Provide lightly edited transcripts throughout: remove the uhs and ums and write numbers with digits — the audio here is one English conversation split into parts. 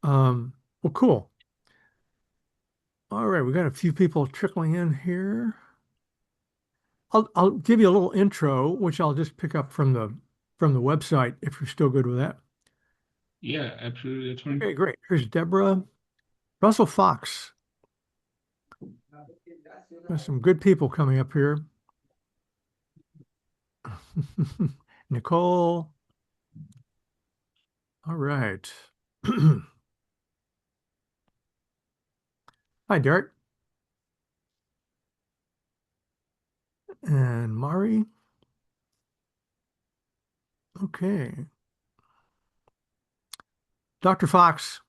Well, cool. All right, we got a few people trickling in here. I'll give you a little intro, which I'll just pick up from the website if you're still good with that. Yeah, absolutely. That's fine. Okay, great. Here's Deborah. Russell Fox. There's some good people coming up here. Nicole. All right. Hi, Derek. And Mari. Okay. Dr. Fox,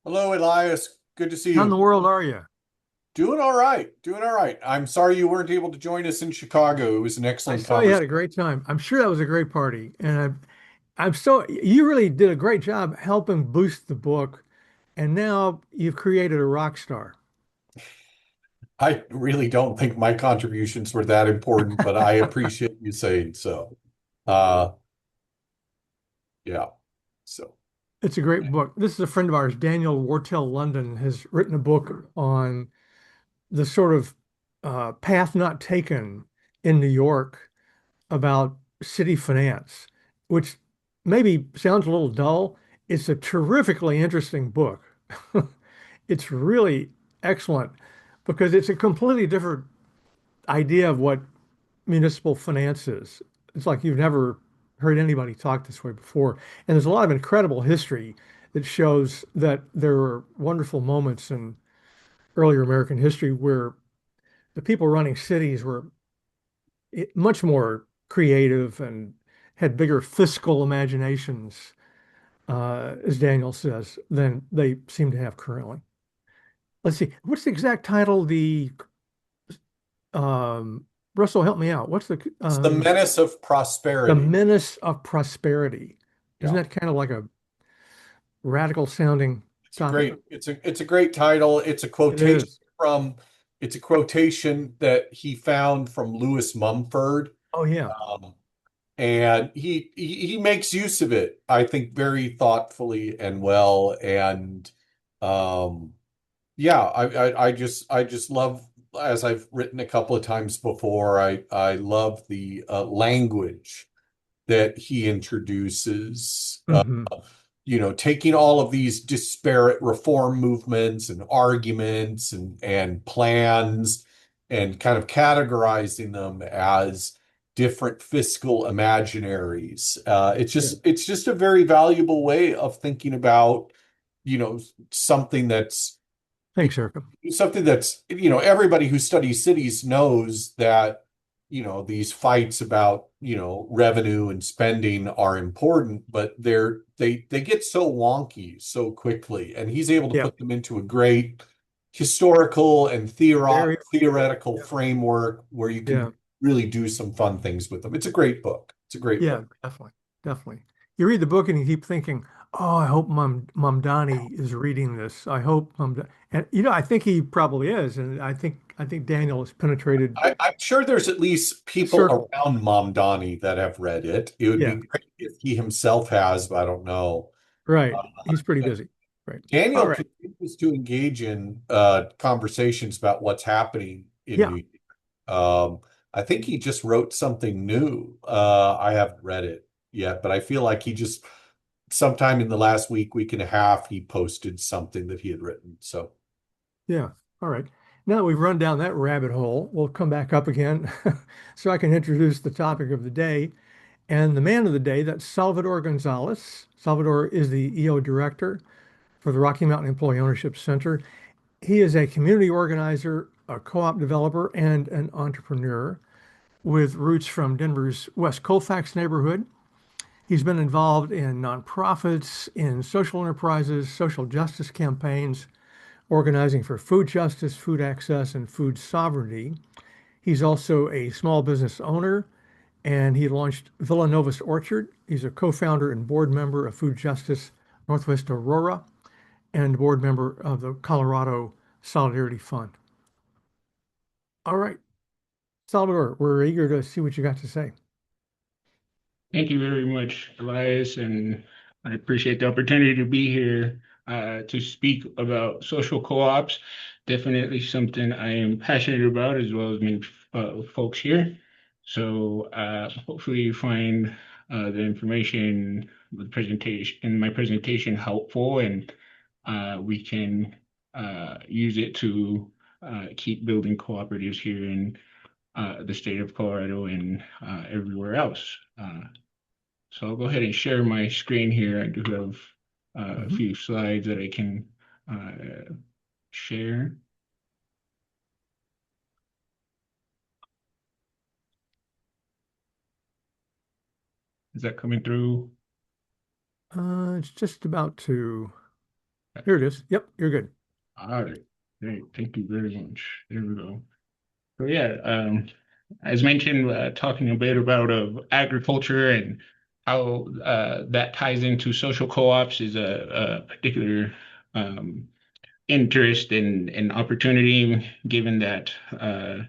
Hello, Elias. Good to see how in the you. world are you? Doing all right. Doing all right. I'm sorry you weren't able to join us in Chicago. It was an I excellent saw you had conversation. a great time. I'm sure that was a great party. And you really did a great job helping boost the book. And now you've created a rock star. I really don't think my contributions were that important, but I appreciate you saying so. Uh, yeah. So, It's a great book. This is a friend of ours, Daniel Wartell London, has written a book on the sort of path not taken in New York about city finance, which maybe sounds a little dull. It's a terrifically interesting book. It's really excellent because it's a completely different idea of what municipal finance is. It's like you've never heard anybody talk this way before. And there's a lot of incredible history that shows that there were wonderful moments in earlier American history where the people running cities were much more creative and had bigger fiscal imaginations, as Daniel says, than they seem to have currently. Let's see, what's the exact title? Um, Russell, help me out. What's it's the menace of the prosperity. menace of prosperity? Isn't Yeah. that kind of like a radical sounding topic? It's a great title. It is. From it's a quotation that he found from Lewis Mumford. Oh yeah, Um, and he makes use of it, I think, very thoughtfully and well. And um, yeah, I just love, as I've written a couple of times before, I love the language that he introduces. hmm Taking all of these disparate reform movements and arguments and plans and kind of categorizing them as different fiscal imaginaries. Yeah. It's just a very valuable way of thinking about, you know, something that's Thanks, Erica. everybody who studies cities knows that, these fights about, revenue and spending are important, but they get so wonky so quickly. And he's able to Yeah, put them into a great historical and very. theoretical Yeah, framework where you yeah, can really do some fun things with them. It's a great book. It's a great yeah, book. definitely, definitely. You read the book and you keep thinking, "Oh, I hope Mom Donnie is reading this. I hope And I think he probably is, and I think Daniel has penetrated I'm sure there's at least the people circle. around Mom Donnie that have read it. It would be Yeah, great if he himself has, but I don't know. right. He's pretty busy. Right. All Daniel right. continues to engage in conversations about what's happening in Yeah. New York. I think he just wrote something new. I haven't read it yet, but I feel like he just sometime in the last week and a half, he posted something that he had written. So Yeah. All right. Now that we've run down that rabbit hole, we'll come back up again so I can introduce the topic of the day. And the man of the day, that's Salvador Gonzalez. Salvador is the EO director for the Rocky Mountain Employee Ownership Center. He is a community organizer, a co-op developer, and an entrepreneur with roots from Denver's West Colfax neighborhood. He's been involved in nonprofits, in social enterprises, social justice campaigns, organizing for food justice, food access, and food sovereignty. He's also a small business owner, and he launched Villanova's Orchard. He's a co-founder and board member of Food Justice Northwest Aurora and board member of the Colorado Solidarity Fund. All right, Salvador, we're eager to see what you got to say. Thank you very much, Elias. And I appreciate the opportunity to be here to speak about social co-ops. Definitely something I am passionate about, as well as many folks here. So hopefully you find the information, the presentation, in my presentation helpful, and we can use it to keep building cooperatives here in the state of Colorado and everywhere else. So I'll go ahead and share my screen here. I do have a Mhm. few slides that I can share. Is that coming through? It's just about to. Here it is. Yep, you're good. All right. Great. Thank you very much. There we go. So yeah, as mentioned, talking a bit about agriculture and how that ties into social co-ops is a particular um, interest and opportunity, given that the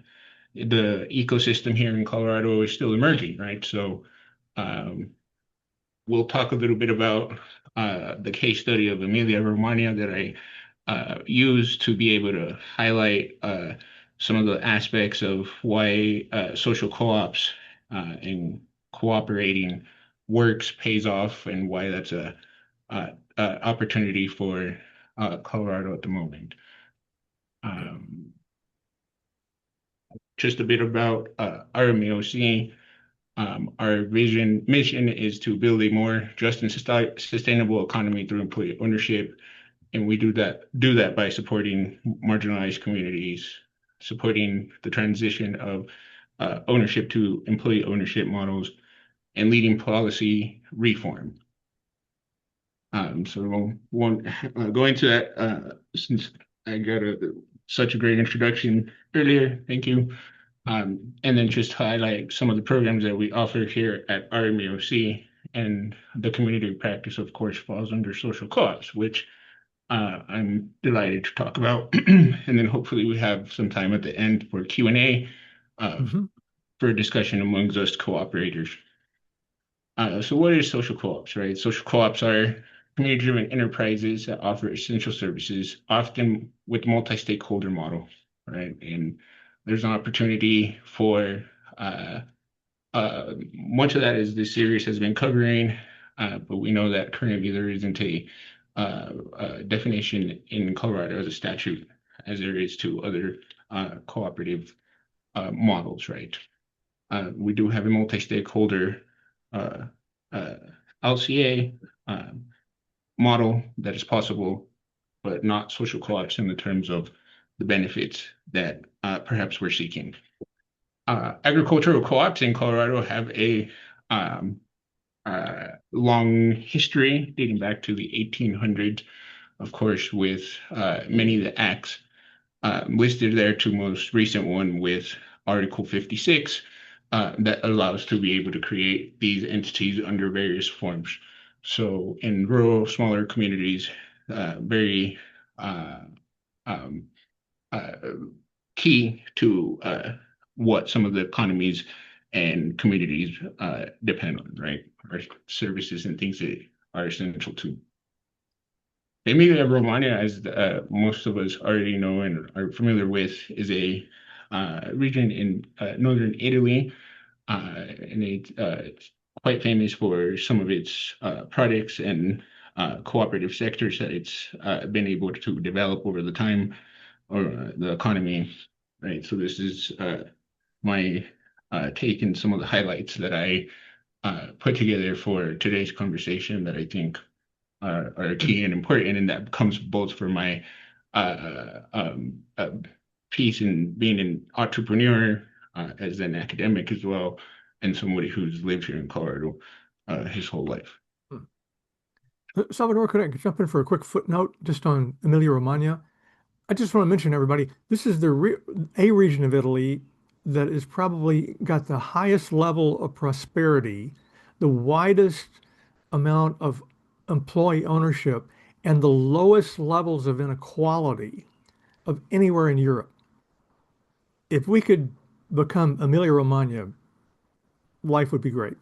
ecosystem here in Colorado is still emerging, right? So um, we'll talk a little bit about the case study of Emilia Romagna that I used to be able to highlight some of the aspects of why social co-ops and cooperating works pays off, and why that's a opportunity for Colorado at the moment. Okay. Um, just a bit about RMAOC. Our mission is to build a more just and sustainable economy through employee ownership, and we do that by supporting marginalized communities, supporting the transition of ownership to employee ownership models, and leading policy reform. So one go into that since I got such a great introduction earlier. Thank you. And then just highlight some of the programs that we offer here at RMAOC, and the community practice, of course, falls under social co-ops, which I'm delighted to talk about. And then hopefully we have some time at the end for Q&A uh, Hmm. for a discussion amongst us cooperators. So what is social co-ops, right? Social co-ops are community-driven enterprises that offer essential services, often with multi-stakeholder model, right? And there's an opportunity for uh, much of that is this series has been covering, but we know that currently there isn't a definition in Colorado as a statute as there is to other cooperative models, right? We do have a multi-stakeholder uh, uh, LCA model that is possible, but not social co-ops in the terms of the benefits that perhaps we're seeking. Agricultural co-ops in Colorado have a long history dating back to the 1800s, of course, with many of the acts listed there, to most recent one with Article 56 that allows to be able to create these entities under various forms. So in rural, smaller communities, very uh, um, uh, key to what some of the economies and communities depend on, right? Our services and things that are essential to. Emilia Romagna, as most of us already know and are familiar with, is a region in northern Italy, and it's quite famous for some of its products and cooperative sectors that it's been able to develop over the time, or the economy, right? So this is my take and some of the highlights that I put together for today's conversation that I think are key and important, and that comes both for my piece in being an entrepreneur, as an academic as well, and somebody who's lived here in Colorado his whole life. Salvador, could I jump in for a quick footnote just on Emilia Romagna? I just want to mention, everybody, this is a region of Italy that is probably got the highest level of prosperity, the widest amount of employee ownership, and the lowest levels of inequality of anywhere in Europe. If we could become Emilia Romagna, life would be great.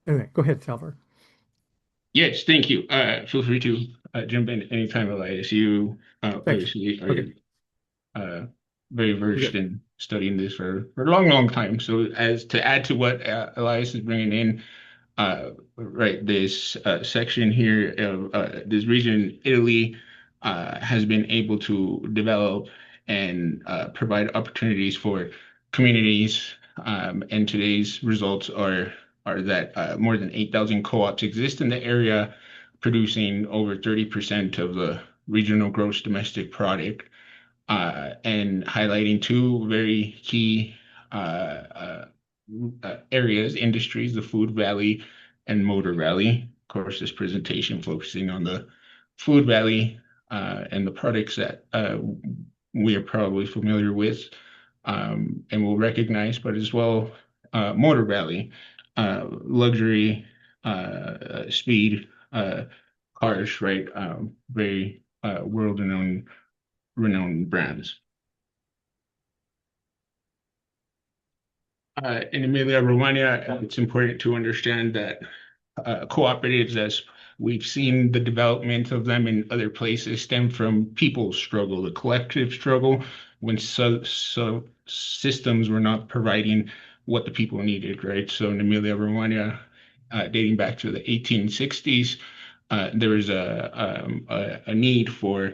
Anyway, go ahead, Salvador. Yes, thank you. Feel free to jump in anytime, Elias. You Thanks. obviously Okay, are very you're versed good. in studying this for a long, long time. So, as to add to what Elias is bringing in, right, this section here of this region, Italy, has been able to develop and provide opportunities for communities. And today's results are that more than 8,000 co-ops exist in the area, producing over 30% of the regional gross domestic product, and highlighting two very key uh, uh, areas, industries, the food valley and motor valley. Of course, this presentation focusing on the food valley and the products that we are probably familiar with and will recognize, but as well motor valley, luxury, speed cars, right? Very renowned brands. In Emilia Romagna, it's important to understand that cooperatives, as we've seen the development of them in other places, stem from people's struggle, the collective struggle, when systems were not providing what the people needed, right? So in Emilia Romagna, dating back to the 1860s, there was a need for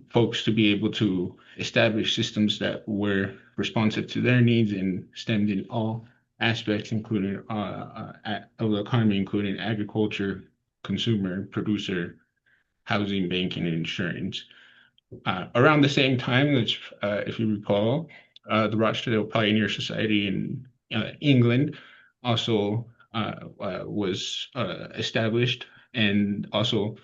folks to be able to establish systems that were responsive to their needs and stemmed in all aspects, including of the economy, including agriculture, consumer, producer, housing, banking, and insurance. Around the same time, which, if you recall, the Rochdale Pioneer Society in England also was established and also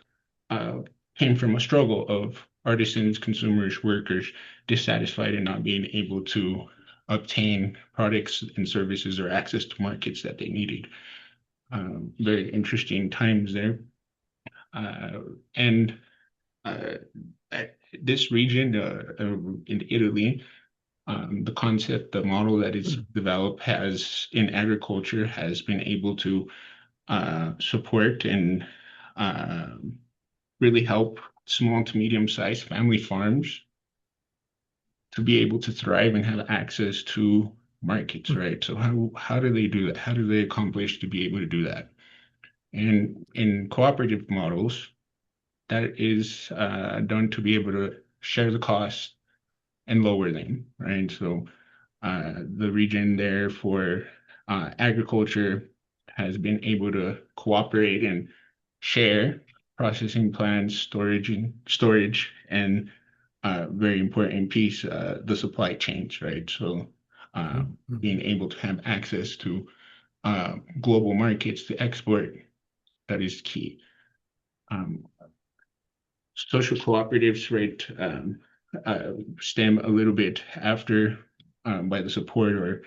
uh, came from a struggle of artisans, consumers, workers dissatisfied and not being able to obtain products and services or access to markets that they needed. Very interesting times there. Uh, and uh, this region in Italy, the concept, the model that is developed has in agriculture has been able to support and um really help small to medium-sized family farms to be able to thrive and have access to markets, right? So how do they do that? How do they accomplish to be able to do that? And in cooperative models, that is done to be able to share the costs and lower them, right? So the region there for agriculture has been able to cooperate and share processing plants, storage, and very important piece, the supply chains, right? So being able to have access to global markets to export, that is key. Um, Social cooperatives, right, stem a little bit after by the support or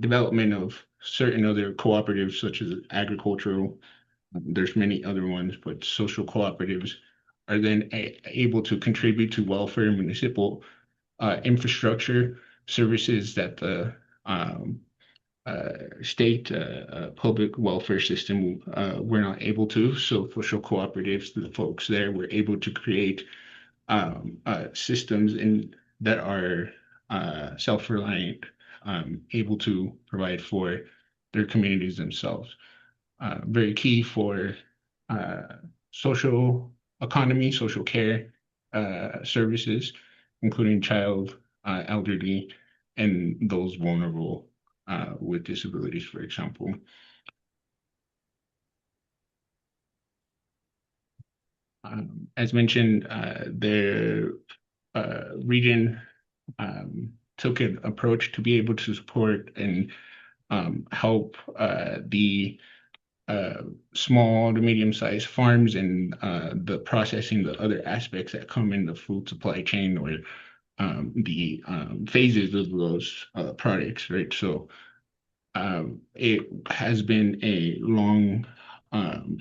development of certain other cooperatives, such as agricultural. There's many other ones, but social cooperatives are then able to contribute to welfare, municipal infrastructure services that the state public welfare system were not able to. So social cooperatives, the folks there were able to create systems that are self-reliant, able to provide for their communities themselves. Very key for uh, social economy, social care services, including child, elderly, and those vulnerable with disabilities, for example. As mentioned, the region took an approach to be able to support and help the uh, small to medium-sized farms and the processing, the other aspects that come in the food supply chain or the phases of those products, right? So it has been a long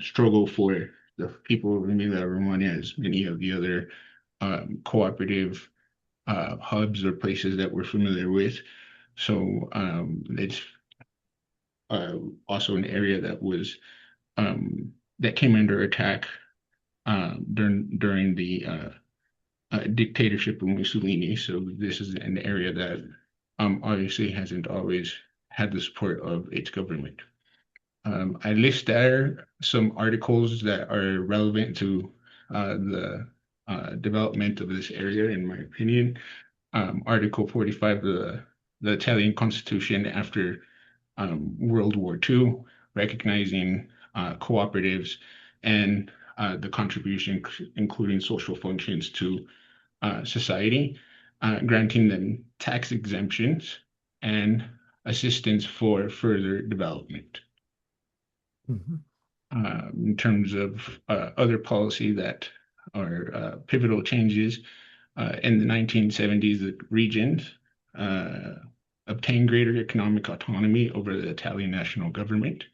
struggle for the people of Emilia Romagna, as many of the other cooperative hubs or places that we're familiar with. So it's uh, also an area that was that came under attack during the dictatorship of Mussolini. So this is an area that obviously hasn't always had the support of its government. I list there some articles that are relevant to the development of this area, in my opinion. Article 45 of the Italian Constitution after World War II, recognizing cooperatives and the contribution, including social functions to society, granting them tax exemptions and assistance for further development. Mhm. In terms of other policy that are pivotal changes in the 1970s, the regions uh, obtained greater economic autonomy over the Italian national government.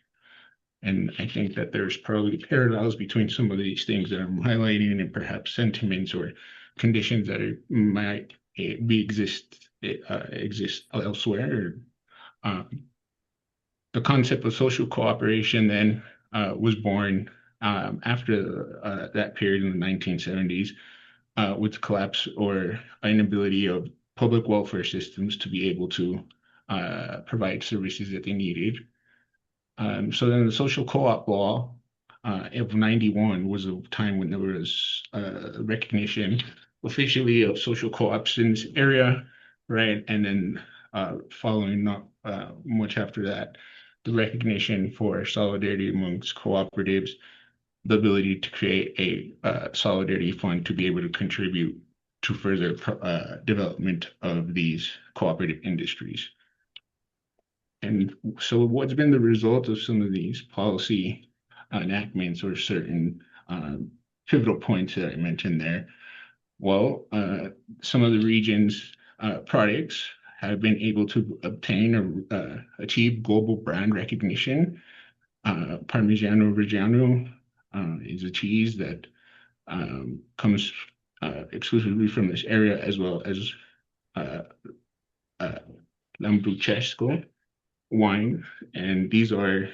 And I think that there's probably parallels between some of these things that I'm highlighting and perhaps sentiments or conditions that might exist elsewhere. Uh, the concept of social cooperation then was born after that period in the 1970s with the collapse or inability of public welfare systems to be able to provide services that they needed. So then the social co-op law of 91 was a time when there was recognition officially of social co-ops in this area, right? And then following not much after that, the recognition for solidarity amongst cooperatives, the ability to create a solidarity fund to be able to contribute to further development of these cooperative industries. And so, what's been the result of some of these policy enactments or certain pivotal points that I mentioned there? Well, some of the region's products have been able to obtain or achieve global brand recognition. Parmigiano Reggiano is a cheese that comes exclusively from this area, as well as uh, uh, Lambrusco wine. And these are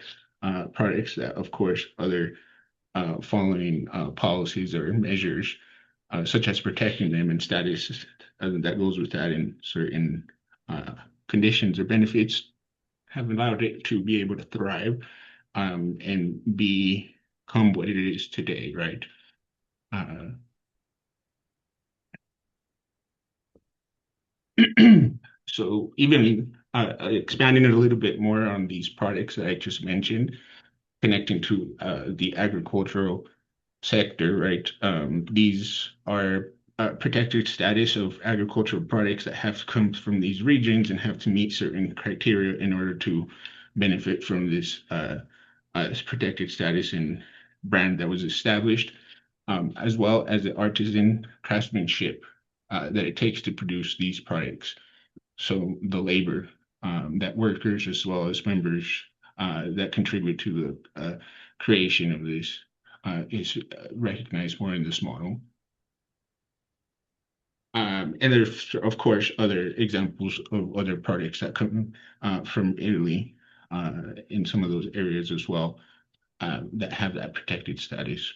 products that, of course, other following policies or measures, such as protecting them and status that goes with that in certain uh, conditions or benefits, have allowed it to be able to thrive and become what it is today, right? Uh, so even expanding it a little bit more on these products that I just mentioned, connecting to the agricultural sector, right? These are protected status of agricultural products that have come from these regions and have to meet certain criteria in order to benefit from this protected status and brand that was established, as well as the artisan craftsmanship that it takes to produce these products. So the labor that workers as well as members that contribute to the creation of this is recognized more in this model. And there's, of course, other examples of other products that come from Italy in some of those areas as well that have that protected status.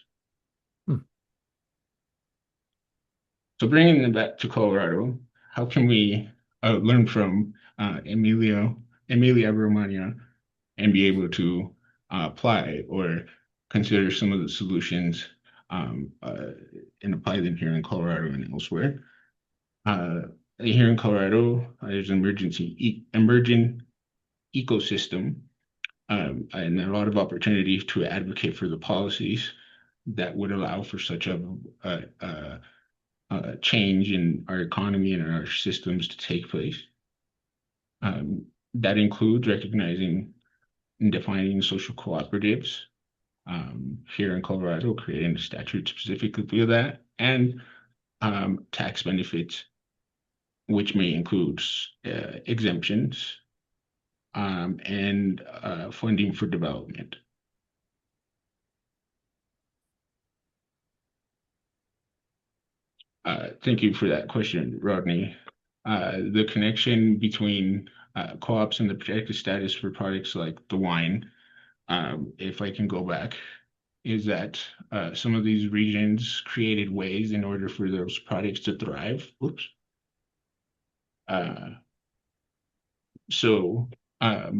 Hmm. So bringing them back to Colorado, how can we learn from Emilia Romagna and be able to apply or consider some of the solutions and apply them here in Colorado and elsewhere? Uh, Here in Colorado, there's an emerging ecosystem and a lot of opportunity to advocate for the policies that would allow for such a change in our economy and our systems to take place. That includes recognizing and defining social cooperatives here in Colorado, creating a statute specifically for that, and tax benefits, which may include exemptions and funding for development. Thank you for that question, Rodney. The connection between co-ops and the protected status for products like the wine if I can go back, is that some of these regions created ways in order for those products to thrive. Oops. Uh, so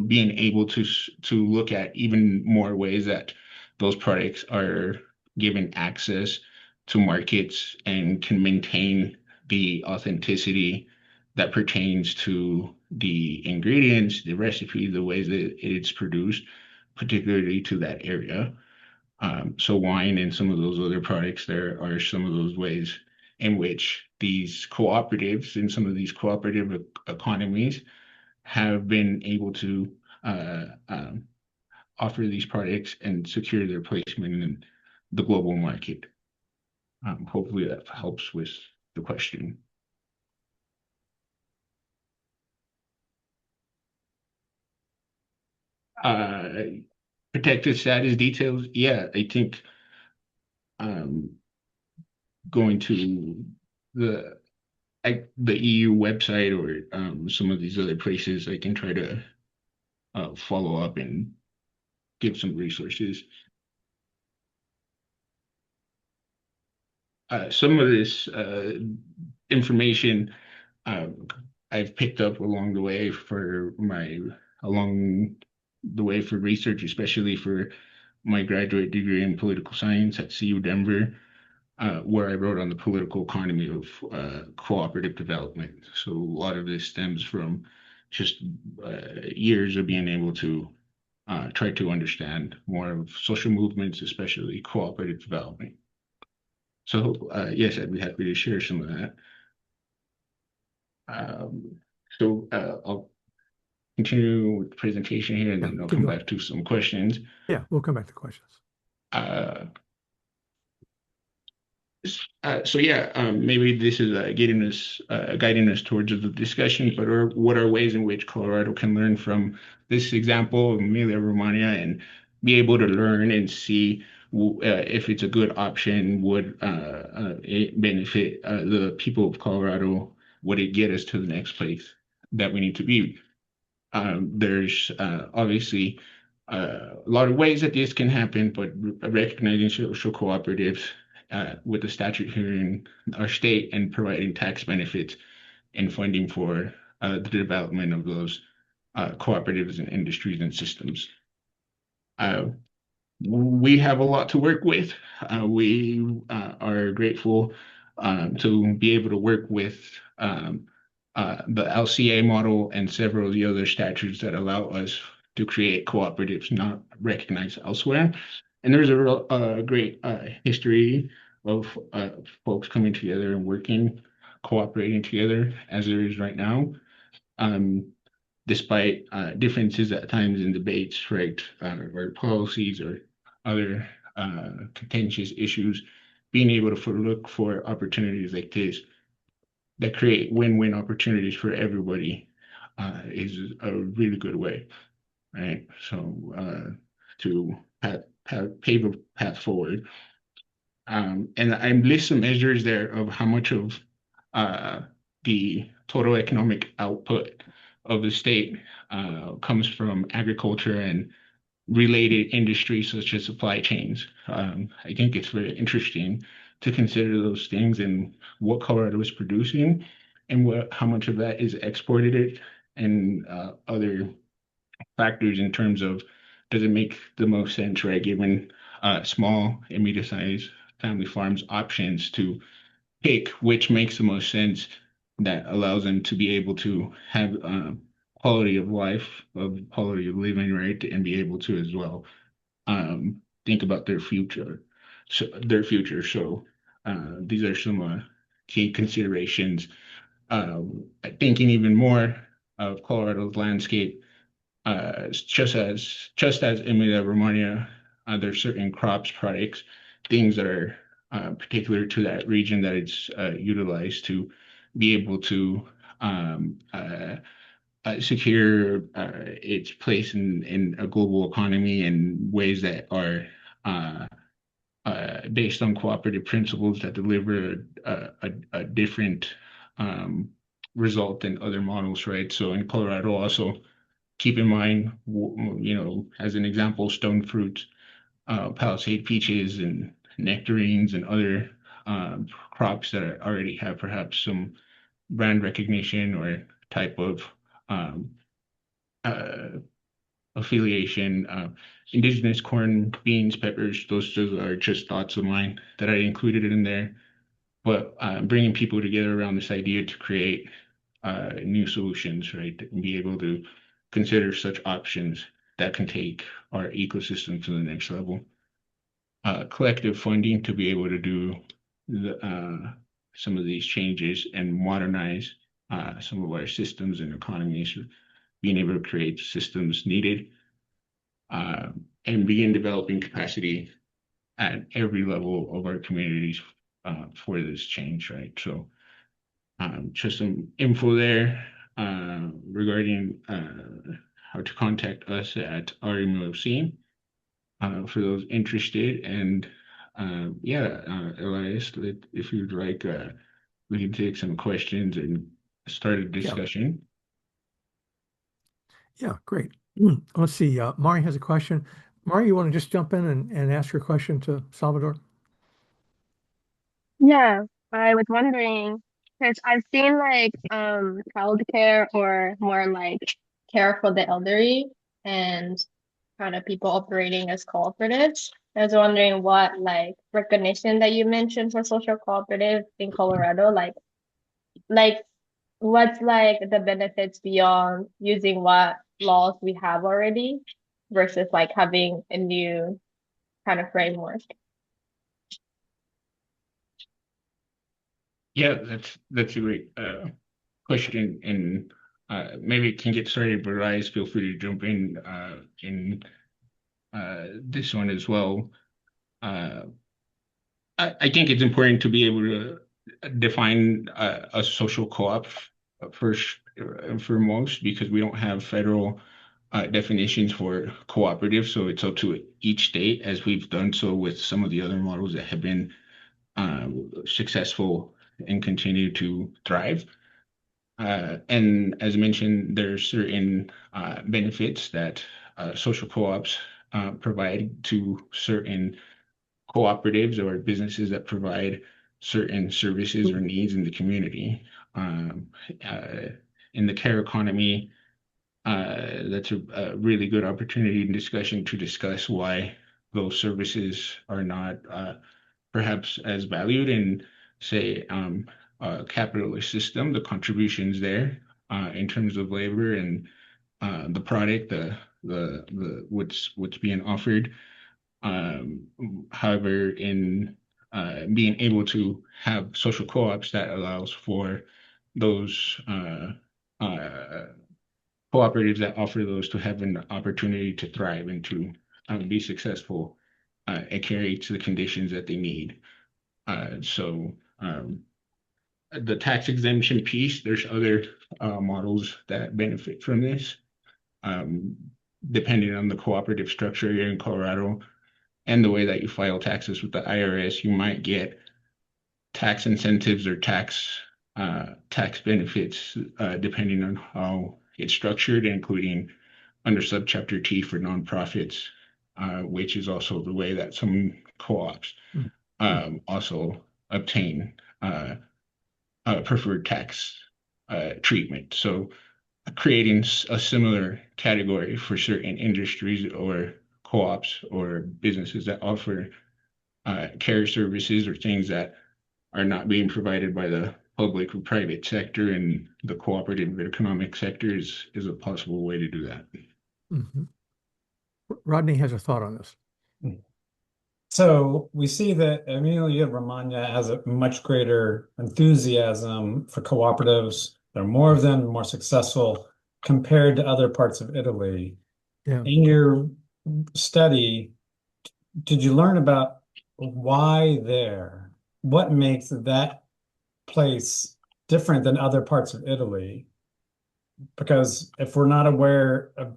being able to look at even more ways that those products are given access to markets and can maintain the authenticity that pertains to the ingredients, the recipe, the ways that it's produced, particularly to that area. So wine and some of those other products, there are some of those ways in which these cooperatives and some of these cooperative economies have been able to offer these products and secure their placement in the global market. Hopefully that helps with the question. Uh, Protected status details. Yeah, I think um, going to the the EU website or some of these other places, I can try to follow up and give some resources. Some of this information uh, I've picked up along the way for research, especially for my graduate degree in political science at CU Denver, where I wrote on the political economy of cooperative development. So a lot of this stems from just years of being able to try to understand more of social movements, especially cooperative development. So yes, I'd be happy to share some of that. Um, I'll continue with the presentation here, and Yeah, then I'll keep come going. back to some questions. Yeah, we'll come back to questions. Uh, so yeah, maybe this is guiding us towards the discussion. But what are ways in which Colorado can learn from this example of Emilia Romagna and be able to learn and see if it's a good option? Would it benefit the people of Colorado? Would it get us to the next place that we need to be? There's obviously a lot of ways that this can happen, but recognizing social cooperatives with the statute here in our state and providing tax benefits and funding for the development of those cooperatives and industries and systems. Uh, we have a lot to work with. We are grateful to be able to work with the LCA model and several of the other statutes that allow us to create cooperatives not recognized elsewhere. And there's a great history of folks coming together and working, cooperating together as there is right now. Um, Despite differences at times in debates, right, or policies or other contentious issues, being able to look for opportunities like this that create win-win opportunities for everybody is a really good way, right? So to pave a path forward. And I list some measures there of how much of uh, the total economic output of the state comes from agriculture and related industries such as supply chains. I think it's very interesting to consider those things and what Colorado is producing and how much of that is exported and other factors in terms of does it make the most sense, right, given small and medium-sized family farms options to pick which makes the most sense that allows them to be able to have quality of life, of quality of living, right, and be able to as well think about their future. So these are some key considerations. Thinking even more of Colorado's landscape, just as Emilia Romagna, there's certain crops, products, things that are particular to that region that it's utilized to be able to secure its place in a global economy in ways that are uh, based on cooperative principles that deliver a different um, result than other models, right? So in Colorado, also keep in mind, as an example, stone fruits, Palisade peaches, and nectarines, and other crops that already have perhaps some brand recognition or type of um, uh, affiliation. Indigenous corn, beans, peppers, those are just thoughts of mine that I included in there. But bringing people together around this idea to create new solutions, right, and be able to consider such options that can take our ecosystem to the next level. Collective funding to be able to do some of these changes and modernize some of our systems and economies, being able to create systems needed uh, and begin developing capacity at every level of our communities for this change, right? So, just some info there regarding how to contact us at RMOC for those interested. And yeah, Elias, if you'd like, we can take some questions and start a Yeah. discussion. Yeah, great. Let's see. Mari has a question. Mari, you want to just jump in and ask your question to Salvador? Yeah, I was wondering because I've seen like childcare or more like care for the elderly and kind of people operating as cooperatives. I was wondering what like recognition that you mentioned for social cooperative in Colorado, like what's like the benefits beyond using what laws we have already versus like having a new kind of framework. Yeah, that's a great question, and maybe it can get started, but Elias, feel free to jump in this one as well. Uh, I think it's important to be able to define a social co-op first and foremost, because we don't have federal definitions for cooperative, so it's up to each state, as we've done so with some of the other models that have been successful and continue to thrive. And as mentioned, there are certain benefits that social co-ops provide to certain cooperatives or businesses that provide certain services or needs in the community. Um, uh, in the care economy, that's a really good opportunity and discussion to discuss why those services are not perhaps as valued in, say, a capitalist system. The contributions there in terms of labor and the product, the what's being offered. Um, However, in being able to have social co-ops that allows for those cooperatives that offer those to have an opportunity to thrive and to be successful and carry to the conditions that they need. So the tax exemption piece, there's other models that benefit from this. Um, Depending on the cooperative structure here in Colorado and the way that you file taxes with the IRS, you might get tax incentives or tax benefits depending on how it's structured, including under subchapter T for nonprofits, which is also the way that some co-ops also obtain preferred tax treatment. So creating a similar category for certain industries or co-ops or businesses that offer care services or things that are not being provided by the public or private sector, and the cooperative economic sector is a possible way to do that. Mhm. Rodney has a thought on this. So we see that Emilia Romagna has a much greater enthusiasm for cooperatives. There are more of them, more successful compared to other parts of Italy. Yeah. In your study, did you learn about why there? What makes that place different than other parts of Italy? Because if we're not aware of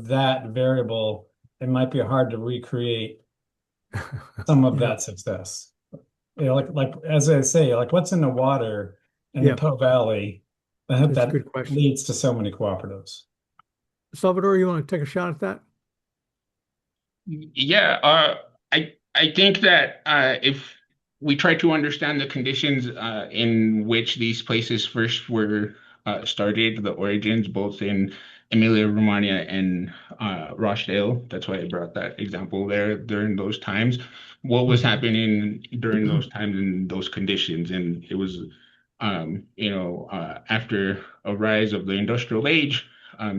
that variable, it might be hard to recreate some of Yeah. that success. Like as I say, like what's in the water in the Yeah. Po Valley that It's a that good question. leads to so many cooperatives. Salvador, you want to take a shot at that? Yeah, I think that if we try to understand the conditions in which these places first were started, the origins, both in Emilia Romagna and Rochdale, that's why I brought that example there during those times. What was Mhm. happening during those times in those conditions? And it was, after a rise of the industrial age,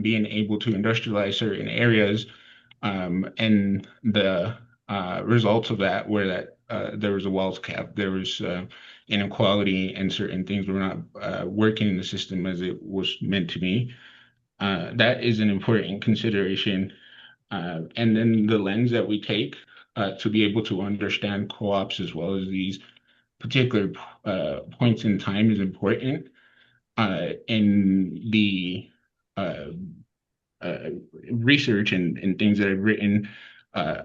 being able to industrialize certain areas and the results of that were that there was a wealth gap, there was inequality, and certain things were not working in the system as it was meant to be. That is an important consideration. And then the lens that we take to be able to understand co-ops as well as these particular points in time is important. In the uh, uh, research and things that I've written, uh,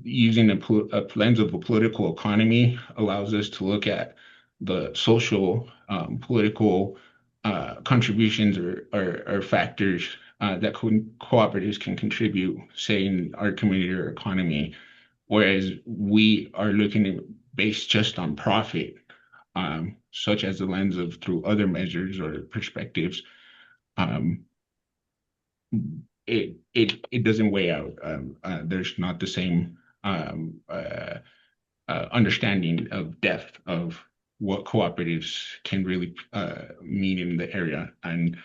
using a lens of a political economy allows us to look at the social, political contributions or factors that cooperatives can contribute, say, in our community or economy, whereas we are looking at based just on profit, such as the lens of through other measures or perspectives. Um, it doesn't weigh out. There's not the same understanding of depth of what cooperatives can really mean in the area. And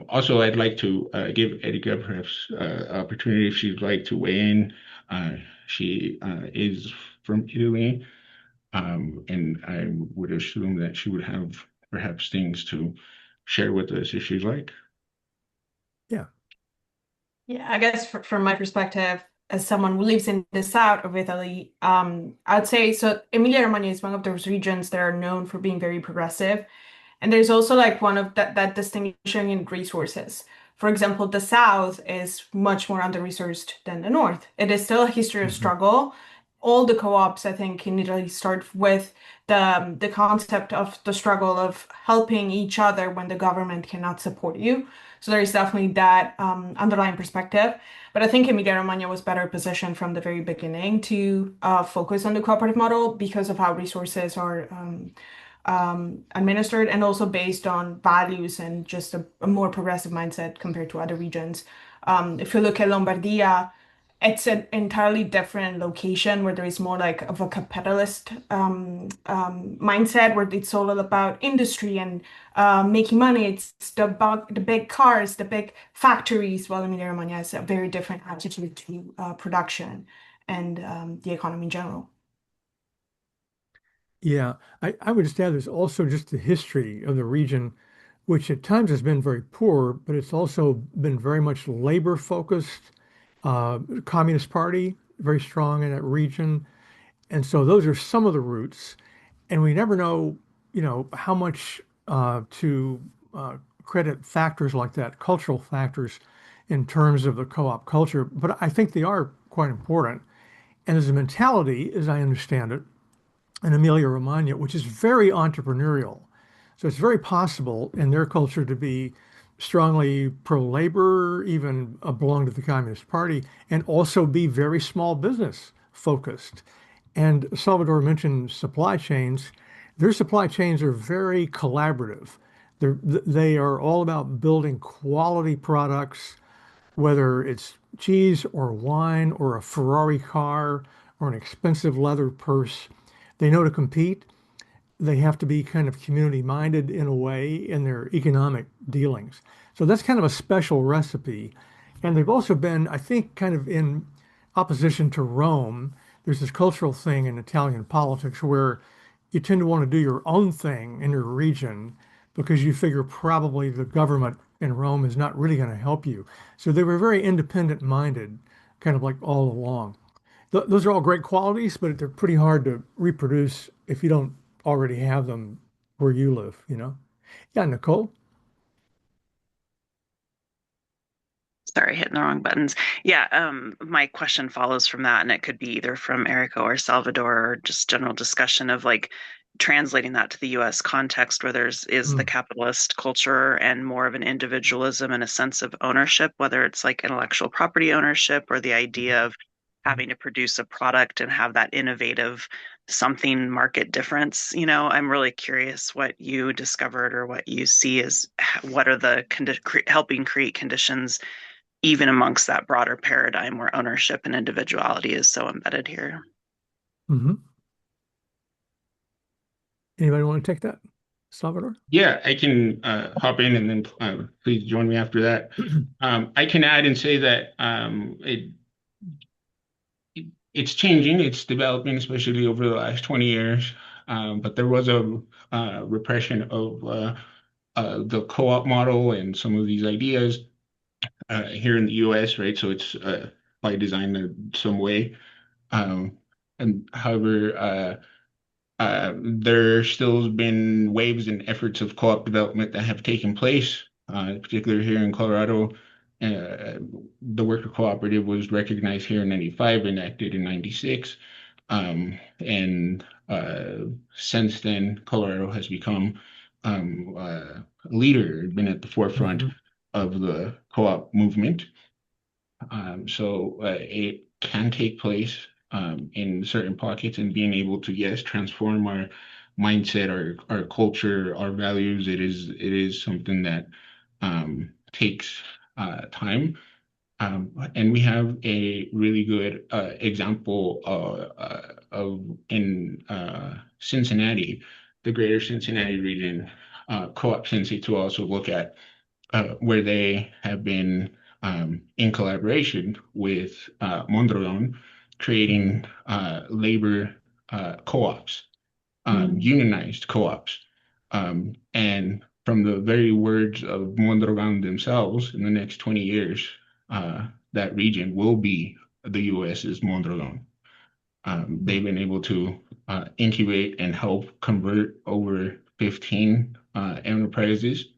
also, I'd like to give Edgar perhaps opportunity if she'd like to weigh in. She is from Italy, and I would assume that she would have perhaps things to share with us if she'd like. Yeah. Yeah, I guess from my perspective, as someone who lives in the south of Italy, I'd say so. Emilia-Romagna is one of those regions that are known for being very progressive. And there's also like one of that distinction in resources. For example, the South is much more under-resourced than the North. It is still a history of Mhm. struggle. All the co-ops, I think, in Italy start with the concept of the struggle of helping each other when the government cannot support you. So there is definitely that underlying perspective. But I think Emilia-Romagna was better positioned from the very beginning to focus on the cooperative model because of how resources are administered and also based on values and just a more progressive mindset compared to other regions. If you look at Lombardia, it's an entirely different location where there is more like of a capitalist mindset where it's all about industry and making money. It's the big cars, the big factories, while Emilia-Romagna has a very different attitude to production and the economy in general. Yeah, I would just add there's also just the history of the region, which at times has been very poor, but it's also been very much labor focused. Communist Party, very strong in that region. And so those are some of the roots. And we never know, how much to credit factors like that, cultural factors, in terms of the co-op culture. But I think they are quite important. And as a mentality, as I understand it, in Emilia-Romagna, which is very entrepreneurial. So it's very possible in their culture to be strongly pro-labor, even belong to the Communist Party, and also be very small business focused. And Salvador mentioned supply chains. Their supply chains are very collaborative. They are all about building quality products, whether it's cheese or wine or a Ferrari car or an expensive leather purse. They know to compete. They have to be kind of community minded in a way in their economic dealings. So that's kind of a special recipe. And they've also been, I think, kind of in opposition to Rome. There's this cultural thing in Italian politics where you tend to want to do your own thing in your region because you figure probably the government in Rome is not really going to help you. So they were very independent minded, kind of like all along. Those are all great qualities, but they're pretty hard to reproduce if you don't already have them where you live. Yeah, Nicole? Sorry, hitting the wrong buttons. Yeah, my question follows from that, and it could be either from Erica or Salvador, or just general discussion of like, translating that to the US context where there's is the Mm. capitalist culture and more of an individualism and a sense of ownership, whether it's like intellectual property ownership or the idea of having to produce a product and have that innovative something market difference. I'm really curious what you discovered or what you see as what are the helping create conditions even amongst that broader paradigm where ownership and individuality is so embedded here. Hmm. Anybody want to take that, Salvador? Yeah, I can hop in and then please join me after that. I can add and say that it's changing, it's developing, especially over the last 20 years. But there was a repression of the co-op model and some of these ideas here in the US, right? So it's by design in some way. Um, and however, there still has been waves and efforts of co-op development that have taken place, particularly here in Colorado. Uh, the worker cooperative was recognized here in 95, enacted in 96. And since then, Colorado has become a leader, been at the forefront Hmm. of the co-op movement. So it can take place in certain pockets and being able to, yes, transform our mindset, our culture, our values. It is something that takes time. And we have a really good example of in Cincinnati, the greater Cincinnati region, Co-op Cincy to also look at where they have been in collaboration with Mondragon, Hmm. creating labor co-ops, Mm. unionized co-ops. And from the very words of Mondragon themselves, in the next 20 years, that region will be the US's Mondragon. They've been able to incubate and help convert over 15 enterprises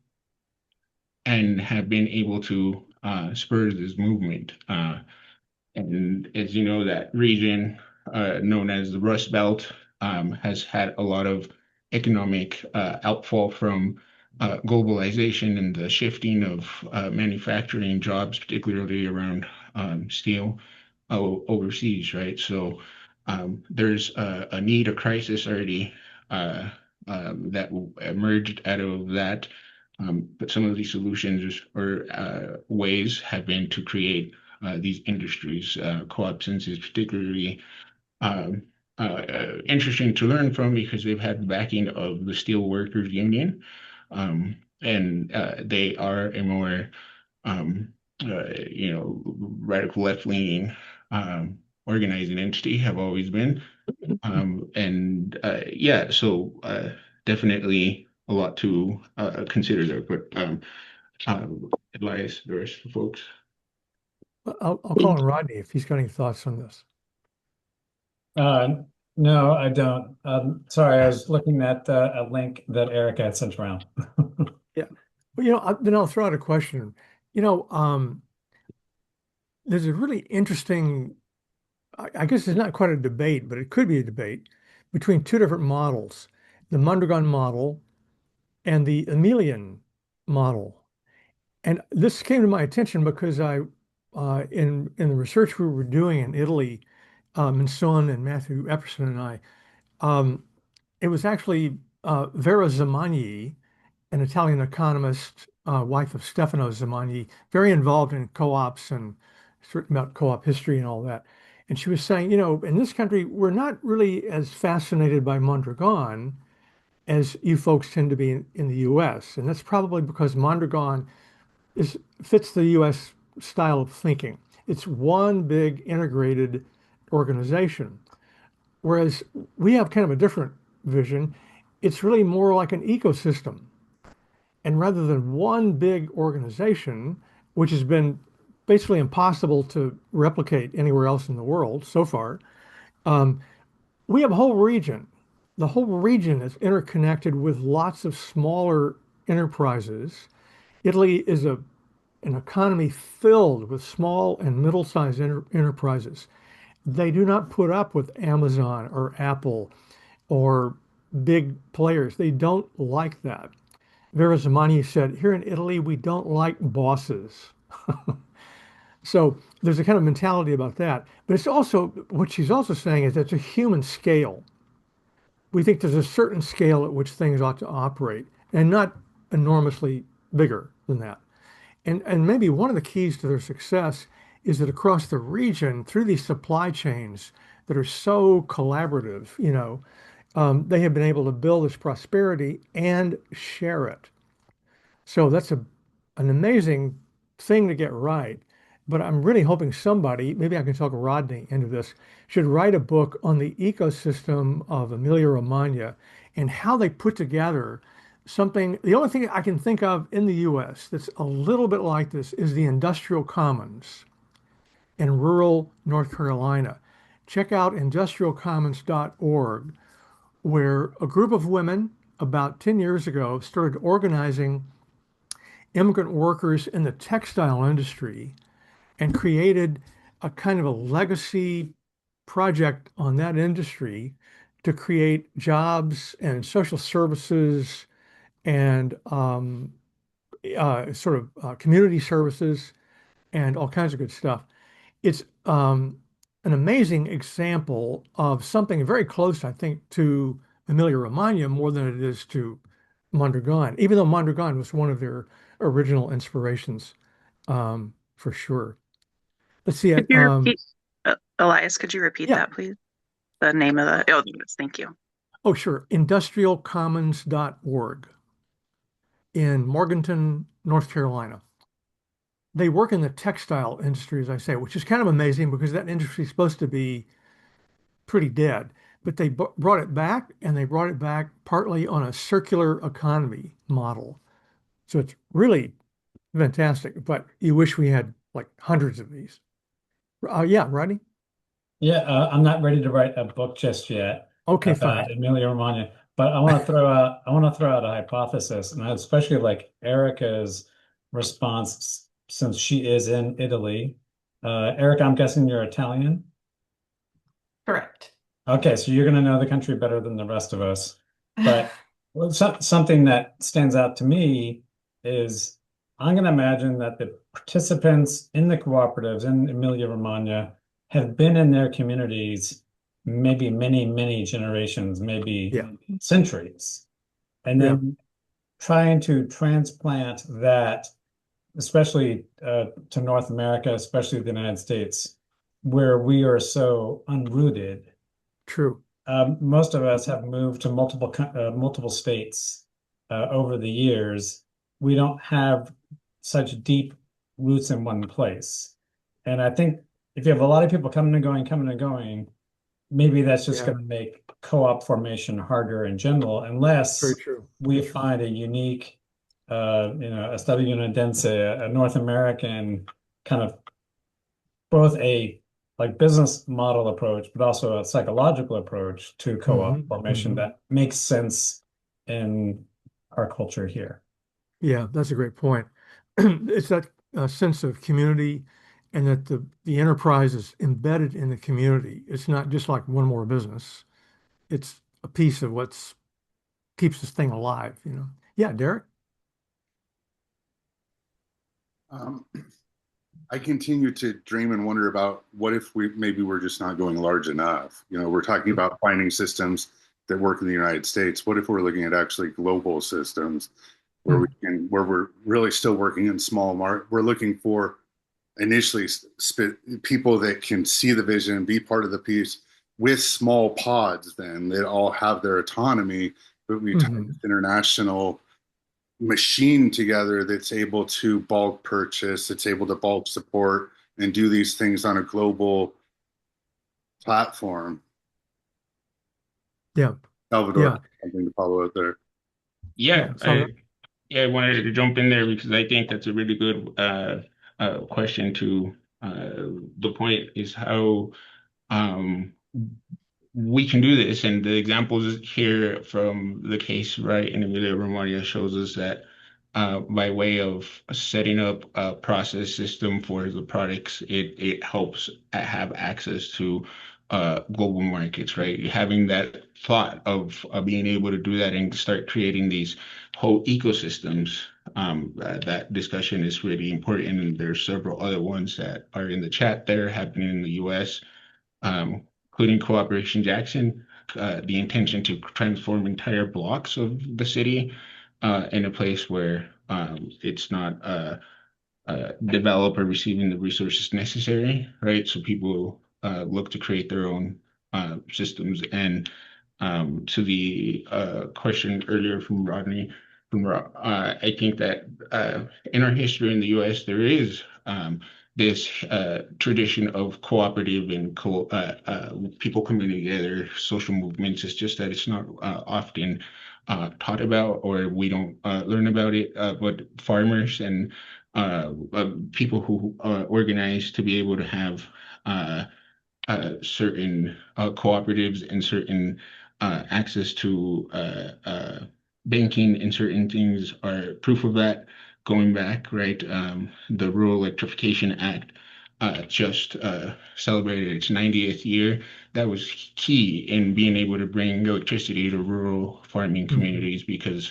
and have been able to spur this movement. And as you know, that region known as the Rust Belt has had a lot of economic outfall from globalization and the shifting of manufacturing jobs, particularly around steel overseas, right? So there's a need, a crisis already that emerged out of that. But some of these solutions or ways have been to create these industries. Co-op sense is particularly um, interesting to learn from because they've had the backing of the Steel Workers Union, and they are a more radical left-leaning organizing entity, have always been. And yeah, so definitely a lot to consider there. But Elias, the rest of the folks. I'll call on Rodney if he's got any thoughts on this. Uh, no, I don't. Sorry, I was looking at a link that Eric had sent around. Yeah. Well, then I'll throw out a question. You know, there's a really interesting, I guess it's not quite a debate, but it could be a debate between two different models, the Mondragon model and the Emilian model. And this came to my attention because in the research we were doing in Italy, Son and Matthew Epperson and I, um, it was actually Vera Zamagni, an Italian economist, wife of Stefano Zamagni, very involved in co-ops and certain about co-op history and all that. And she was saying, in this country, we're not really as fascinated by Mondragon as you folks tend to be in the US. And that's probably because Mondragon fits the US style of thinking. It's one big integrated organization. Whereas we have kind of a different vision. It's really more like an ecosystem. And rather than one big organization, which has been basically impossible to replicate anywhere else in the world so far, um, we have a whole region. The whole region is interconnected with lots of smaller enterprises. Italy is an economy filled with small and middle-sized enterprises. They do not put up with Amazon or Apple or big players. They don't like that. Vera Zamani said, here in Italy, we don't like bosses. So there's a kind of mentality about that. But it's also, what she's also saying is it's a human scale. We think there's a certain scale at which things ought to operate and not enormously bigger than that. And maybe one of the keys to their success is that across the region, through these supply chains that are so collaborative, they have been able to build this prosperity and share it. So that's an amazing thing to get right. But I'm really hoping somebody, maybe I can talk Rodney into this, should write a book on the ecosystem of Emilia Romagna and how they put together something. The only thing I can think of in the US that's a little bit like this is the industrial commons in rural North Carolina. Check out industrialcommons.org, where a group of women about 10 years ago started organizing immigrant workers in the textile industry and created a kind of a legacy project on that industry to create jobs and social services and community services and all kinds of good stuff. It's an amazing example of something very close, I think, to Emilia Romagna more than it is to Mondragon, even though Mondragon was one of their original inspirations, for sure. Let's see Could it. you repeat, Elias, could you repeat Yeah. that, please? The name of the, oh, yes, thank you. Oh, sure. Industrialcommons.org in Morganton, North Carolina. They work in the textile industry, as I say, which is kind of amazing because that industry is supposed to be pretty dead. But they brought it back, and they brought it back partly on a circular economy model. So it's really fantastic. But you wish we had like hundreds of these. Yeah, Rodney? Yeah, I'm not ready to write a book just yet Okay, about fine. Emilia Romagna, but I want to throw out a hypothesis, and I especially like Erica's response since she is in Italy. Erica, I'm guessing you're Italian. Correct. Okay, so you're going to know the country better than the rest of us. But something that stands out to me is I'm going to imagine that the participants in the cooperatives in Emilia Romagna have been in their communities maybe many, many generations, maybe Yeah, centuries. And yeah, then trying to transplant that, especially to North America, especially the United States, where we are so unrooted. true. Most of us have moved to multiple states over the years. We don't have such deep roots in one place. And I think if you have a lot of people coming and going, maybe that's just Yeah, going to make co-op formation harder in general, very unless true. we find a unique, a statunitense, a North American kind of both a like business model approach, but also a psychological approach to co-op Hmm. formation Hmm. that makes sense in our culture here. Yeah, that's a great point. It's that sense of community and that the enterprise is embedded in the community. It's not just like one more business. It's a piece of what's keeps this thing alive. Yeah, Derek? Um, I continue to dream and wonder about what if we're just not going large enough. We're talking about finding systems that work in the United States. What if we're looking at actually global systems Hmm. where we're really still working in small market? We're looking for initially people that can see the vision and be part of the piece with small pods. Then that all have their autonomy, but we tie Hmm. this international machine together that's able to bulk purchase, it's able to bulk support and do these things on a global platform. Yeah, Salvador, yeah, something to follow up there. Yeah, yeah. So I wanted to jump in there because I think that's a really good question to the point is how um, we can do this. And the examples here from the case right in Emilia Romagna shows us that by way of setting up a process system for the products, it helps have access to global markets, right? Having that thought of being able to do that and start creating these whole ecosystems. That discussion is really important, and there's several other ones that are in the chat that are happening in the U.S., including Cooperation Jackson, the intention to transform entire blocks of the city in a place where it's not developer receiving the resources necessary, right? So people look to create their own systems. And to the question earlier from Rodney, I think that in our history in the U.S., there is this tradition of cooperative and people coming together, social movements. It's just that it's not often taught about, or we don't learn about it. But farmers and people who organize to be able to have uh, certain cooperatives and certain access to banking and certain things are proof of that. Going back, right? The Rural Electrification Act just celebrated its 90th year. That was key in being able to bring electricity to rural farming Mhm. communities because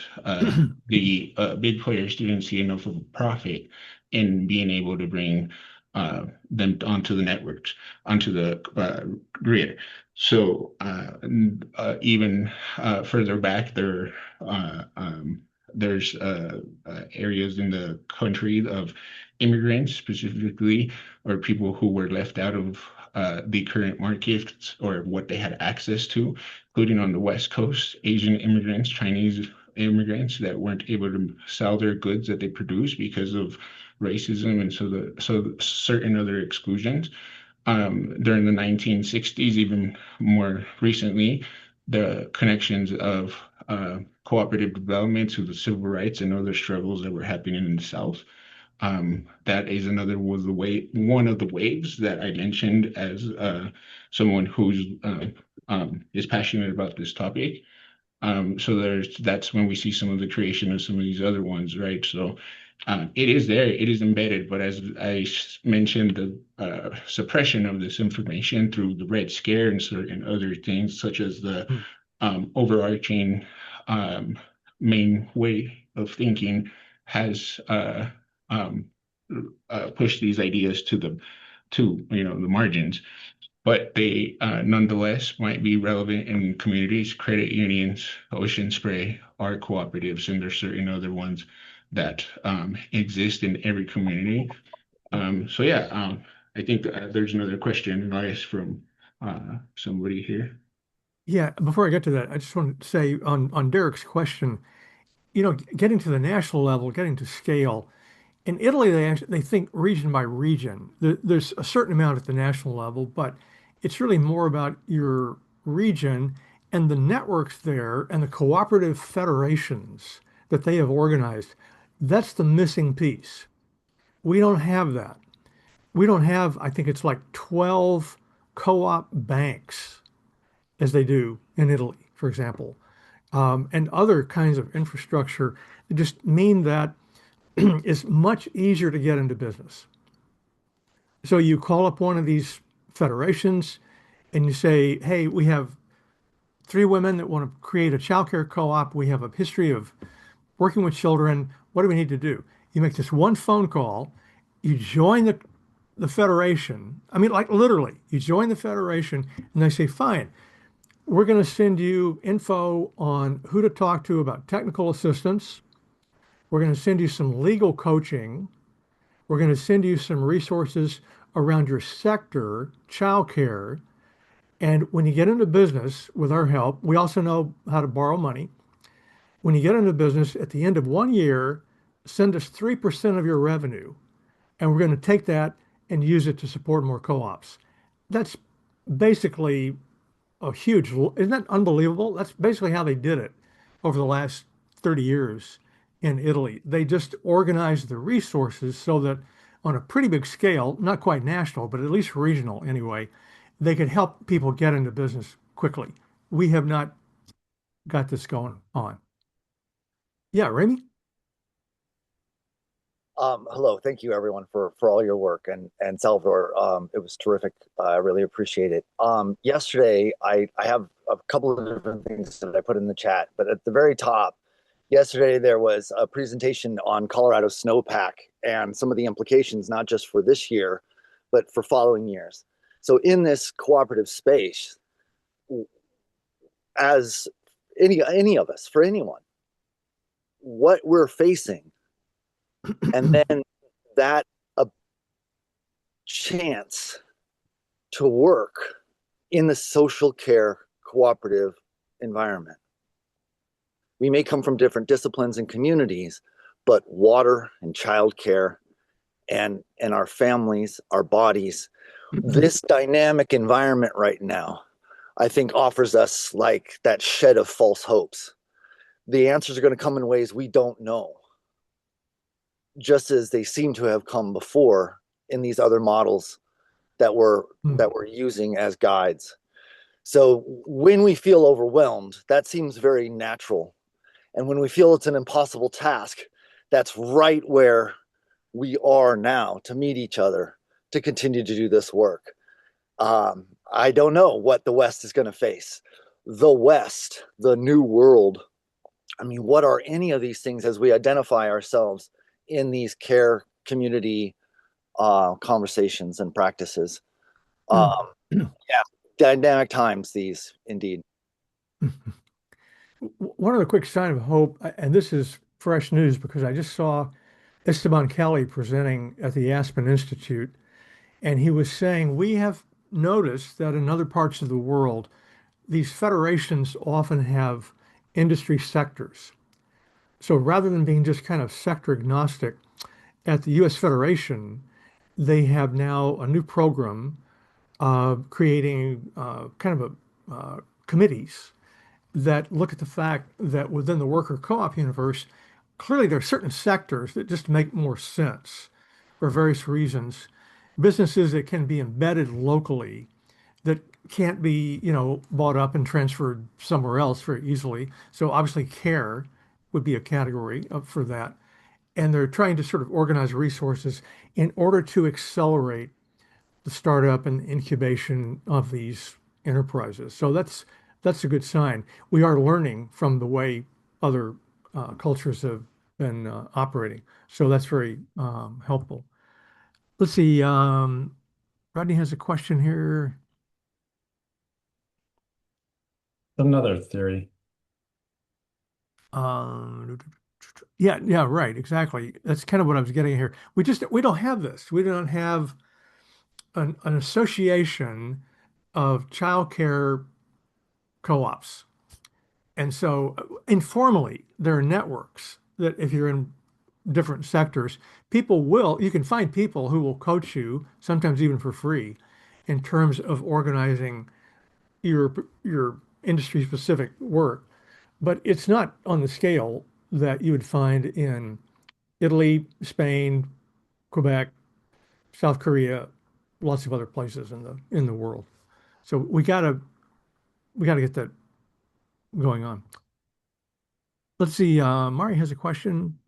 the big players didn't see enough of a profit in being able to bring them onto the networks, onto the grid. So even further back, there's areas in the country of immigrants specifically, or people who were left out of the current markets or what they had access to, including on the West Coast, Asian immigrants, Chinese immigrants that weren't able to sell their goods that they produce because of racism and so certain other exclusions. During the 1960s, even more recently, the connections of cooperative development to the civil rights and other struggles that were happening in the South. That is one of the waves that I mentioned as someone who's is passionate about this topic. So that's when we see some of the creation of some of these other ones, right? So it is there, it is embedded, but as I mentioned, the suppression of this information through the Red Scare and certain other things, such as the overarching um, main way of thinking, has um, pushed these ideas to the margins, but they nonetheless might be relevant in communities. Credit unions, Ocean Spray are cooperatives, and there's certain other ones that exist in every community. So yeah, I think there's another question, Elias, from somebody here. Yeah, before I get to that, I just want to say on Derek's question, getting to the national level, getting to scale. In Italy, they think region by region. There's a certain amount at the national level, but it's really more about your region and the networks there and the cooperative federations that they have organized. That's the missing piece. We don't have that. We don't have, I think it's like 12 co-op banks as they do in Italy, for example, and other kinds of infrastructure that just mean that it's much easier to get into business. So you call up one of these federations and you say, hey, we have three women that want to create a childcare co-op. We have a history of working with children. What do we need to do? You make this one phone call, you join the federation. I mean, like literally, you join the federation and they say, fine, we're going to send you info on who to talk to about technical assistance. We're going to send you some legal coaching. We're going to send you some resources around your sector, childcare. And when you get into business with our help, we also know how to borrow money. When you get into business at the end of 1 year, send us 3% of your revenue, and we're going to take that and use it to support more co-ops. That's basically a huge, isn't that unbelievable? That's basically how they did it over the last 30 years in Italy. They just organized the resources so that on a pretty big scale, not quite national, but at least regional anyway, they could help people get into business quickly. We have not got this going on. Yeah, Remy? Hello, thank you everyone for all your work and Salvador. It was terrific. I really appreciate it. Yesterday, I have a couple of different things that I put in the chat, but at the very top, yesterday there was a presentation on Colorado snowpack and some of the implications, not just for this year, but for following years. So in this cooperative space, as any of us, for anyone, what we're facing, and then that a chance to work in the social care cooperative environment. We may come from different disciplines and communities, but water and childcare and our families, our bodies, this dynamic environment right now, I think offers us like that shed of false hopes. The answers are going to come in ways we don't know, just as they seem to have come before in these other models that we're using as guides. So when we feel overwhelmed, that seems very natural. And when we feel it's an impossible task, that's right where we are now to meet each other, to continue to do this work. I don't know what the West is going to face. The West, the new world. I mean, what are any of these things as we identify ourselves in these care community conversations and practices? Yeah, dynamic times these indeed. One other quick sign of hope, and this is fresh news because I just saw Esteban Kelly presenting at the Aspen Institute, and he was saying we have noticed that in other parts of the world, these federations often have industry sectors. So rather than being just kind of sector agnostic, at the U.S. Federation, they have now a new program creating kind of committees that look at the fact that within the worker co-op universe, clearly there are certain sectors that just make more sense for various reasons. Businesses that can be embedded locally that can't be, bought up and transferred somewhere else very easily. So obviously care would be a category for that. And they're trying to sort of organize resources in order to accelerate the startup and incubation of these enterprises. So that's a good sign. We are learning from the way other cultures have been operating. So that's very helpful. Let's see. Rodney has a question here. Another theory. Yeah, right, exactly. That's kind of what I was getting here. We don't have this. We don't have an association of childcare co-ops. And so informally, there are networks that if you're in different sectors, you can find people who will coach you, sometimes even for free, in terms of organizing your industry specific work. But it's not on the scale that you would find in Italy, Spain, Quebec, South Korea, lots of other places in the world. So we gotta get that going on. Let's see. Mari has a question.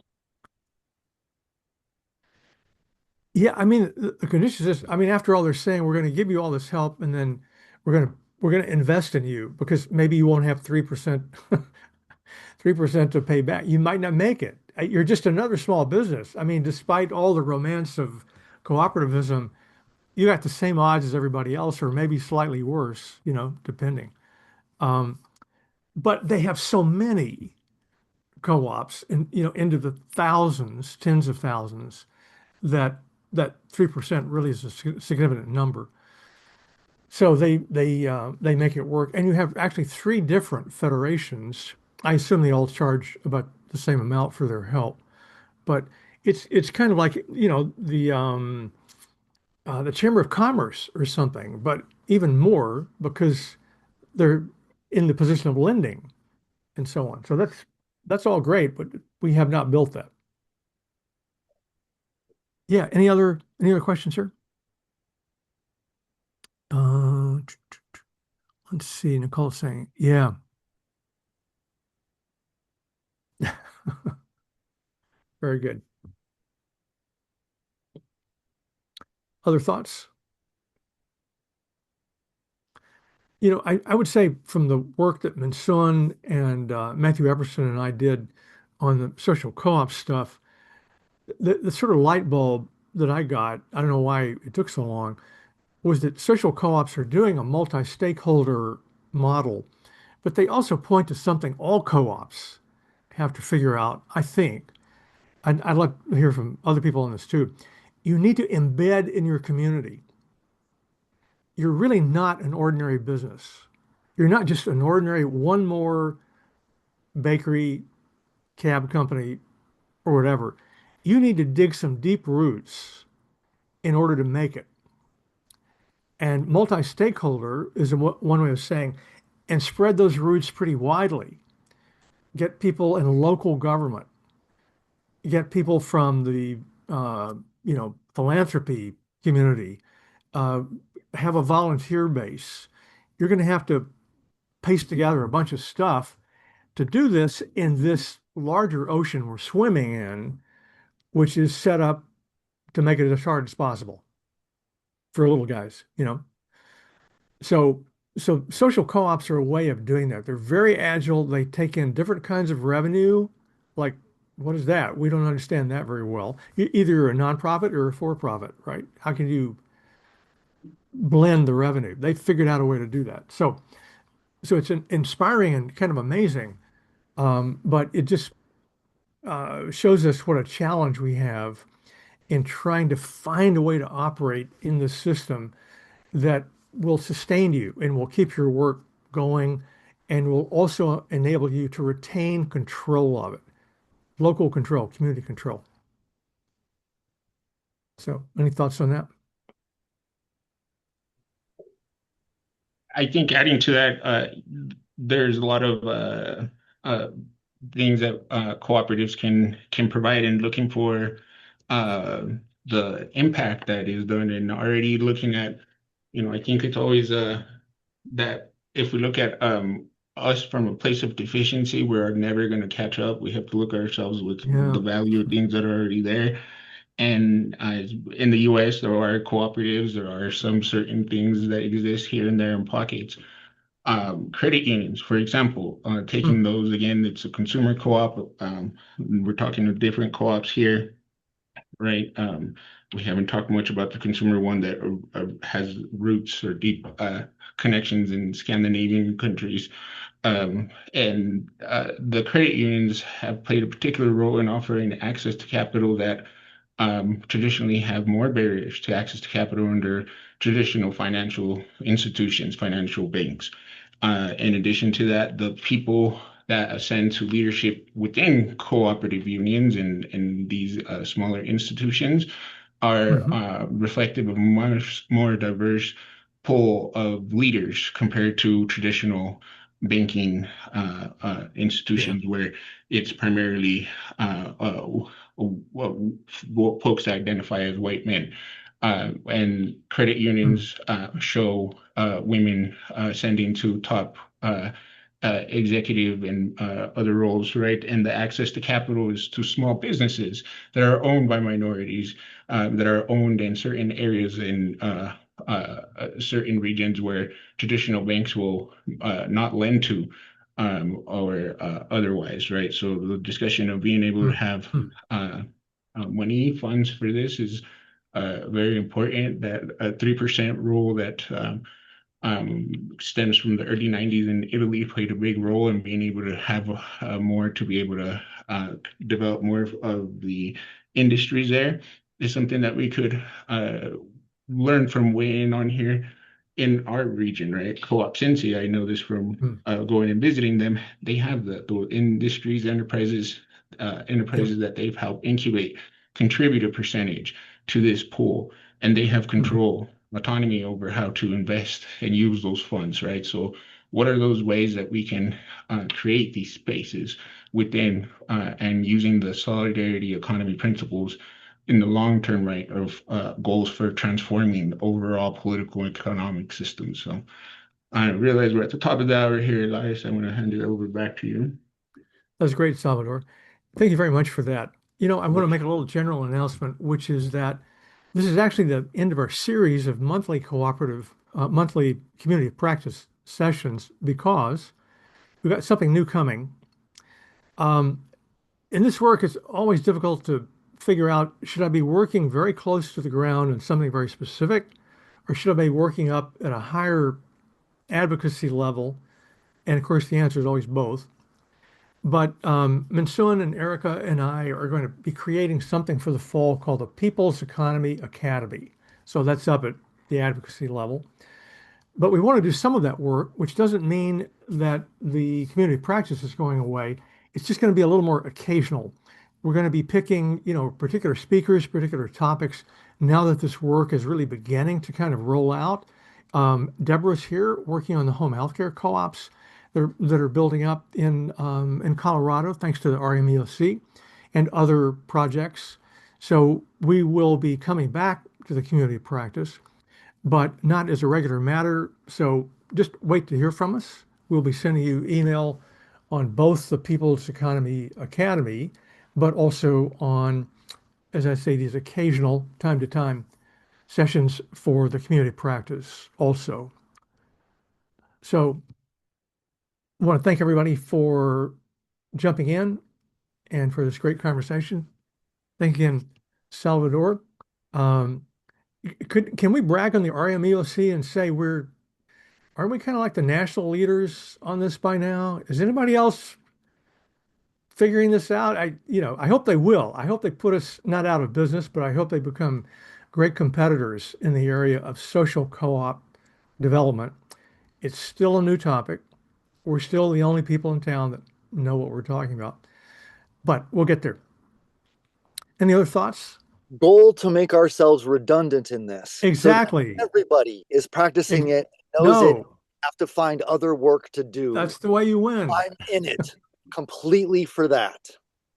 Yeah, I mean the condition is, I mean, after all, they're saying we're going to give you all this help, and then we're gonna invest in you because maybe you won't have 3%, 3% to pay back. You might not make it. You're just another small business. I mean, despite all the romance of cooperativism, you got the same odds as everybody else, or maybe slightly worse, depending. Um, but they have so many co-ops and into the thousands, tens of thousands, that 3% really is a significant number. So they make it work. And you have actually three different federations. I assume they all charge about the same amount for their help. But it's kind of like, the Chamber of Commerce or something, but even more because they're in the position of lending and so on. So that's all great, but we have not built that. Yeah. Any other questions, sir? Uh, let's see. Nicole's saying, yeah. Very good. Other thoughts? I would say from the work that Manson and Matthew Epperson and I did on the social co-op stuff, the sort of light bulb that I got, I don't know why it took so long, was that social co-ops are doing a multi-stakeholder model, but they also point to something all co-ops have to figure out, I think. I'd like to hear from other people on this too. You need to embed in your community. You're really not an ordinary business. You're not just an ordinary one more bakery, cab company, or whatever. You need to dig some deep roots in order to make it. And multi-stakeholder is one way of saying, and spread those roots pretty widely. Get people in local government, get people from the philanthropy community, uh, have a volunteer base. You're going to have to paste together a bunch of stuff to do this in this larger ocean we're swimming in, which is set up to make it as hard as possible for little guys. So so social co-ops are a way of doing that. They're very agile. They take in different kinds of revenue. Like, what is that? We don't understand that very well. Either you're a nonprofit or a for-profit, right? How can you blend the revenue? They figured out a way to do that. So it's inspiring and kind of amazing. But it just shows us what a challenge we have in trying to find a way to operate in this system that will sustain you and will keep your work going and will also enable you to retain control of it, local control, community control. So, any thoughts on that? I think adding to that, there's a lot of uh, things that cooperatives can provide, and looking for uh, the impact that is done, and already looking at, I think it's always that if we look at us from a place of deficiency, we're never going to catch up. We have to look at ourselves with Yeah. the value of things that are already there. And in the US, there are cooperatives, there are some certain things that exist here and there in pockets. Credit unions, for example, taking Hmm. those again, it's a consumer co-op. We're talking of different co-ops here, right? We haven't talked much about the consumer one that has roots or deep connections in Scandinavian countries. And the credit unions have played a particular role in offering access to capital that traditionally have more barriers to access to capital under traditional financial institutions, financial banks. In addition to that, the people that ascend to leadership within cooperative unions and these smaller institutions are Hmm. reflective of a much more diverse pool of leaders compared to traditional banking Yeah. institutions where it's primarily what folks identify as white men. And credit Hmm. unions show women ascending to top executive and other roles, right? And the access to capital is to small businesses that are owned by minorities, that are owned in certain areas in certain regions where traditional banks will not lend to or otherwise, right? So the discussion of being able to Hmm. have Hmm. uh, money funds for this is very important. That 3% rule that stems from the early 90s in Italy played a big role in being able to have more to be able to develop more of the industries there is something that we could learn from way in on here in our region, right? Co-op Cincy, I know this from Hmm. going and visiting them. They have the industries, Yep. enterprises that they've helped incubate, contribute a percentage to this pool, and they have Hmm. control, autonomy over how to invest and use those funds, right? So, what are those ways that we can create these spaces within and using the solidarity economy principles in the long term, right, of goals for transforming the overall political and economic system? So, I realize we're at the top of the hour here, Elias. I'm going to hand it over back to you. That's great, Salvador. Thank you very much for that. I want to make a little general announcement, which is that This is actually the end of our series of monthly community practice sessions because we've got something new coming. Um, in this work, it's always difficult to figure out, should I be working very close to the ground in something very specific, or should I be working up at a higher advocacy level? And of course, the answer is always both. But Minsoon and Erica and I are going to be creating something for the fall called the People's Economy Academy. So that's up at the advocacy level. But we want to do some of that work, which doesn't mean that the community practice is going away. It's just going to be a little more occasional. We're going to be picking, particular speakers, particular topics, now that this work is really beginning to kind of roll out. Deborah's here working on the home healthcare co-ops that are building up in Colorado, thanks to the RMEOC and other projects. So we will be coming back to the community practice, but not as a regular matter. So just wait to hear from us. We'll be sending you email on both the People's Economy Academy, but also on, as I say, these occasional time to time sessions for the community practice also. So I want to thank everybody for jumping in and for this great conversation. Thank you again, Salvador. Um, can we brag on the RMEOC and say aren't we kind of like the national leaders on this by now? Is anybody else figuring this out? I hope they will. I hope they put us not out of business, but I hope they become great competitors in the area of social co-op development. It's still a new topic. We're still the only people in town that know what we're talking about, but we'll get there. Any other thoughts? Goal to make ourselves redundant in this. Exactly. So everybody is practicing it, knows it, No, have to find other work to do. that's the way you win. I'm in it completely for that.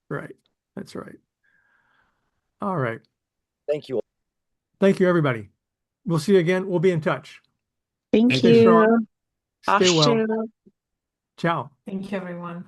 Right. That's right. All right. Thank you. Thank you, everybody. We'll see you again. We'll be in touch. Thank Stay strong. you. Stay well. Ashu. Ciao. Thank you, everyone.